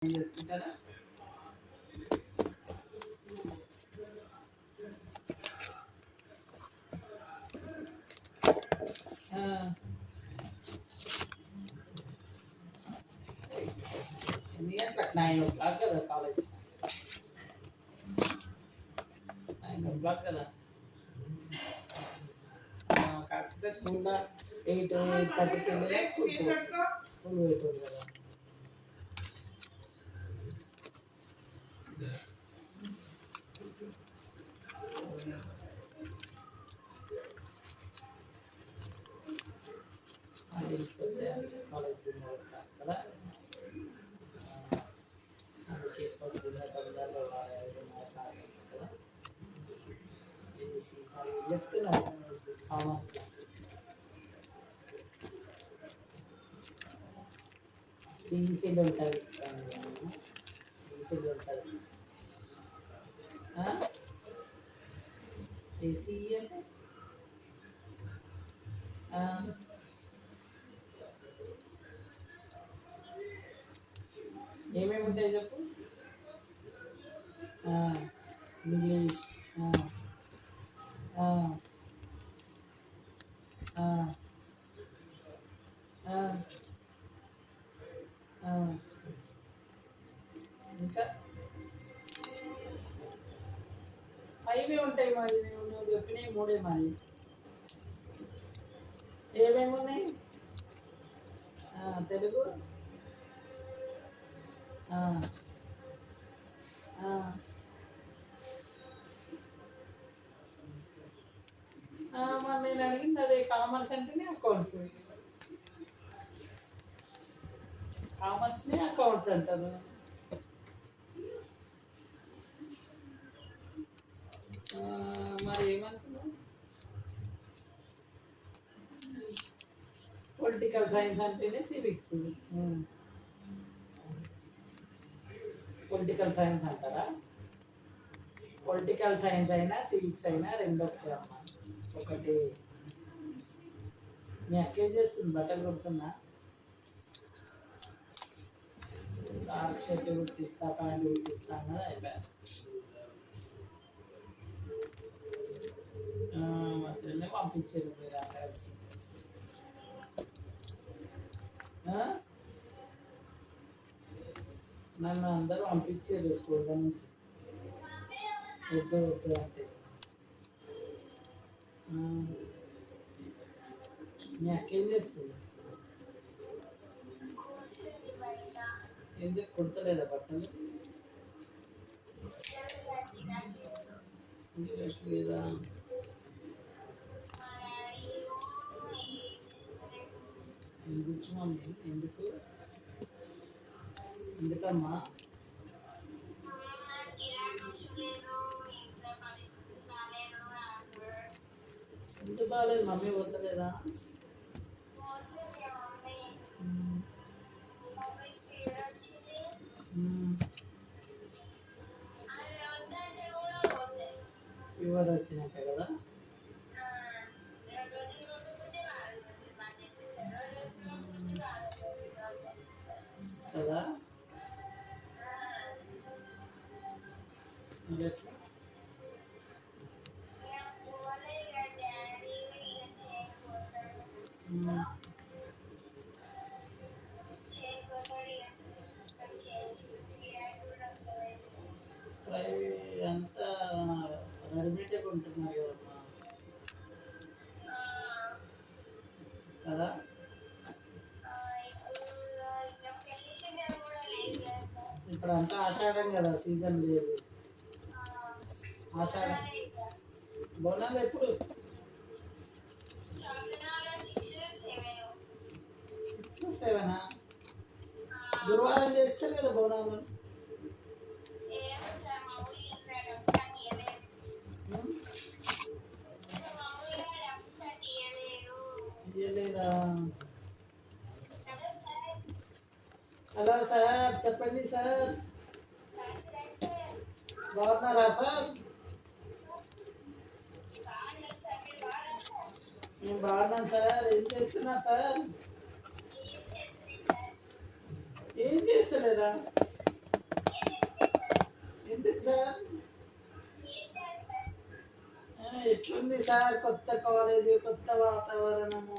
చేసుకుంటారా? ఎన్ని గంటలకు? 9 o'clock కదా కాలేజ్. 9 o'clock కదా. కాకపోతే స్కూల్లో 8-8:30కి వెళ్ళి స్కూల్ పెట్టారు కదా. ఇంటికి వచ్చేయాలి కాలేజ్ కదా. అందుకే పొద్దున్న తొందరలో కదా చెప్తున్నారు కామర్స్. సిఈసీలు ఉంటుంది, సిఈసీలు ఉంటుంది. ఏసీఈ అంటే ఏమేమి ఉంటాయి చెప్పు. ఇంగ్లీష్, ఇంకా 5 ఉంటాయి. మరి నువ్వు చెప్పినవి 3 మరి. ఏమేమి ఉన్నాయి? తెలుగు, మరి నేను అడిగింది అదే. కామర్స్ అంటేనే అకౌంట్స్, కామర్స్ని అకౌంట్స్ అంటారు. మరి ఏమనుకున్నావు? పొలిటికల్ సైన్స్ అంటేనే సివిక్స్. పొలిటికల్ సైన్స్ అంటారా? పొలిటికల్ సైన్స్ అయినా సివిక్స్ అయినా రెండు ఒకటే అమ్మా. ఒకటి. మీ అక్క ఏం చేస్తుంది? బట్టలు కుడుతున్నా? సార్ షర్ట్ కుట్టిస్తా, ప్యాంట్ కుట్టిస్తా అన్నది. అయిపోయారు. మధ్యలోనే పంపించారు మీరు అక్కడ వచ్చి. నన్ను అందరూ పంపించారు స్కూల్ నుంచి. వద్దు వద్దు అంటే. మీ అక్క ఏం చేస్తుంది? ఎందుకు కుడతలేదా బట్టలు? ఇంట్రెస్ట్ లేదా? ఎందుకు మమ్మీ? ఎందుకమ్మా? ఎందుకు బాగాలేదు? మమ్మీ పోతలేదా? ఫీవర్ వచ్చినాక కదా. కదా ఎట్లా? అంతా రెడీమేడే కొంటున్నారు కదమ్మా. కదా. ఇప్పుడు అంతా ఆషాఢం కదా, సీజన్ లేదు. ఆషాఢం బోనాలు ఎప్పుడు? 6-7 గురువారం చేస్తారు కదా బోనాలు. లేదా? హలో సార్, చెప్పండి సార్. బాగున్నారా సార్? నేను బాగున్నాను సార్. ఏం చేస్తున్నారు సార్? ఏం చేస్తలేరా? సార్ ఎట్లుంది సార్ కొత్త కాలేజీ కొత్త వాతావరణము